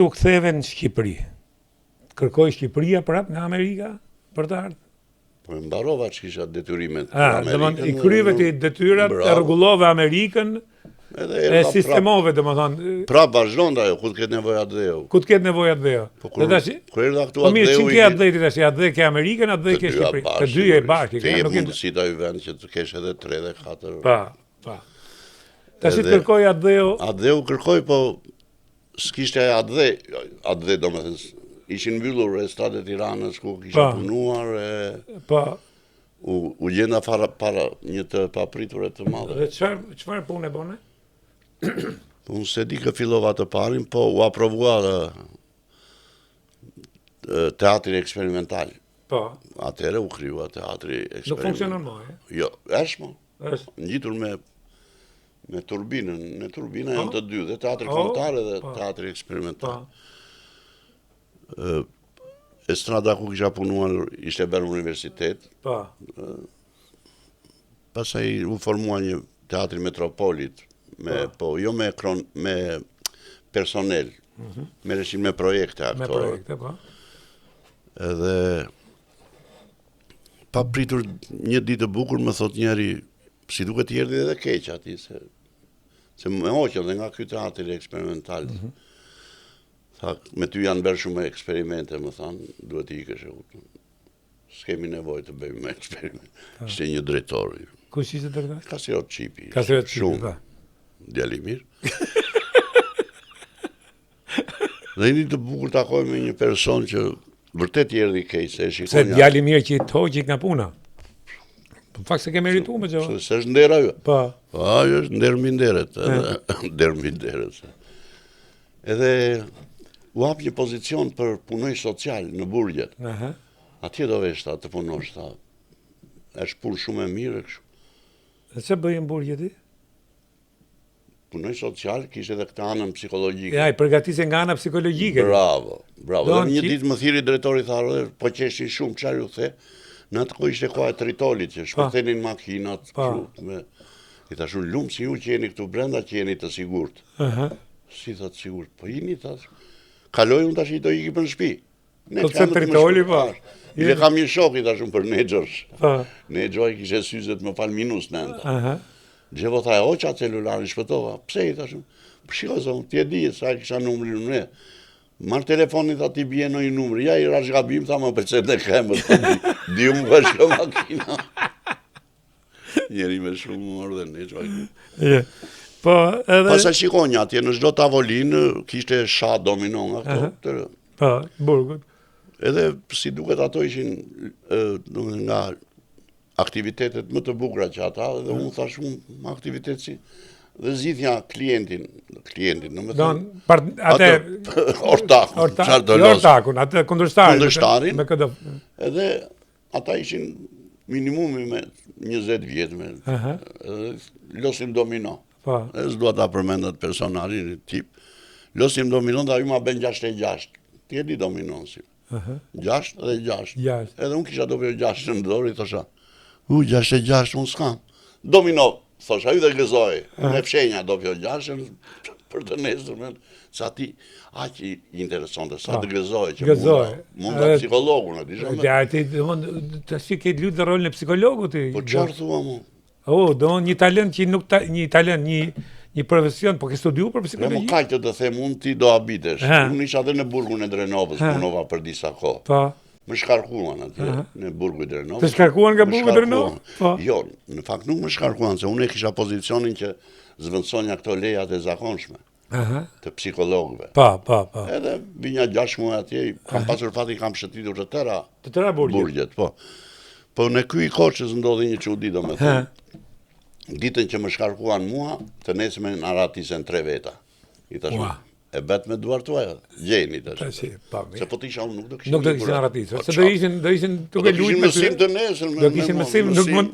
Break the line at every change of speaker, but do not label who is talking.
U ktheve në Shqipëri. Kërkoi Shqipëria prap nga Amerika për të ardhur.
Po mbarova që kisha detyrimet
për Amerikën. I kryve ti detyrat, e rregullove Amerikën, e sistemove, domethënë.
Prap vazhdon ajo, ku të ketë nevojë atë dheu.
Ku të ketë nevojë atë dheu.
Kur erdha këtu atë dheu.
Po mirë, ç'i ke atë dheu tash, atë dheu ke Amerikën, atë dheu ke Shqipëri. Të dyja e bashkë,
nuk ke mundësi ta vend që të kesh edhe 3 dhe 4.
Pa. Tash kërkoi atë dheu.
Atë dheu kërkoi, po s'kishte atë dhe domethënë ishin mbyllur restatet e Tiranës ku kisha punuar
Po.
U gjenda para një të papritur e të madhe.
Dhe çfarë punë bone?
Unë se di që fillova të parin, po u aprovua teatri eksperimental.
Po.
Atëherë u krijua teatri eksperimental.
Nuk funksionon më,
Jo, është më. Ngjitur me turbinën. Në turbina janë të dy, dhe teatri kombëtar dhe teatri eksperimental. Estrada ku kisha punuar ishte bërë universitet. Pastaj u formua një teatri Metropolit, jo me personel, merreshin me projekte aktorë.
Me projekte, po.
Edhe pa pritur një ditë e bukur më thot njëri, si duket i erdhi edhe keq ati, se më hoqën dhe nga ky teatri eksperimental. Tha, me ty janë bërë shumë eksperimente, më thanë, duhet i ikesh. S'kemi nevojë të bëjmë eksperiment. Ishte një drejtor.
Kush ishte drejtor?
Kasirot Qipi.
Kasirot Qipi, pa.
Djali mirë. Dhe një të bukur takoj me një person që vërtet i erdhi keq, se shikon.
Se djali mirë që i të hoqi nga puna. Në fakt se ke merituar me gjë.
Se është nder ajo.
Po.
Po, ajo është nder mbi nderet. Nder mbi nderet. Edhe u hap një pozicion për punoj social në burgjet. Atje do veshta të punosh, tha. Është punë shumë e mirë kështu.
Dhe ç'e bëjnë burgjeti?
Punoj social, kishte edhe këtë anën psikologjike.
Ja, i përgatise nga ana psikologjike.
Bravo. Dhe një ditë më thiri drejtori, tha, po qeshin shumë, çfarë ju the? Në atë kohë ishte koha e tritolit, që shpërthenin makinat. I thashun, lumë si ju që jeni këtu brenda, që jeni të sigurt. Si thot sigurt, po jeni tash. Kaloj unë tash i do iki për në shtëpi.
Po pse tritoli po?
Ile kam një shok i tashun për Nexhosh. Nexhoj kishte syzet më fal minus nënta. Gjevo tha e hoqa celularin, shpëtova. Pse i thashun? Shiko zonë, ti e di sa kisha numrin unë. Marr telefonin, tha ti bie në një numër. Ja i rash gabim, tha më pëlqen të kemër. Di unë bashkë makina. Njeri me shumë humor dhe Nexhoj.
Po, edhe...
Pasa shikonja atje, në çdo tavolinë kishte sha domino nga këto.
Po, burgut.
Edhe si duket ato ishin nga aktivitetet më të bukura që ata, dhe unë thash unë aktivitet si dhe zgjidhja klientin, në më thënë.
Atë ortakun, atë kundërshtarin.
Edhe ata ishin minimumi me 20 vjetë, losim domino. E s'dua ta përmendat personalin, tip. Losim domino dhe ajo ma ben 6-6. Ti e di dominon si. 6 dhe 6. Edhe unë kisha dobi 6 në dorë, i thosha, 6-6 unë s'kam. Domino, thosha, ju dhe gëzoj. Me fshenja dobi 6 për të nesër, sa ti aq i interesonte, sa të gëzoj që mund të psikologu në disha me.
Ja, ti të shi ke lutë rolin e psikologut.
Po qarë thua mu?
Do një talent që nuk një profesion, po ke studiu për psikologi?
Më kaqë të them, unë ti do habitesh. Unë isha dhe në burgun e Drenovës, punova për disa kohë. Më shkarkuan atje, në burgu e Drenovës.
Të shkarkuan nga burgu e Drenovës?
Jo, në fakt nuk më shkarkuan, se unë e kisha pozicionin që zvendësonja këto lejat e zakonshme. Të psikologëve.
Pa.
Edhe vinja 6 muaj atje, kam pasur fati kam shëtitur të tëra burgjet. Po në ky i Koçës ndodhi një çudi, domethënë. Ditën që më shkarkuan mua, të nesme në aratisen 3 veta. I thashun, e bet me duar tuaja, gjeni të
shumë.
Se po t'isha unë nuk do kishin.
Nuk do kishin aratisur, se do ishin duke lujt me ty.
Do kishin mësim të nesër.
Do kishin mësim, nuk mund...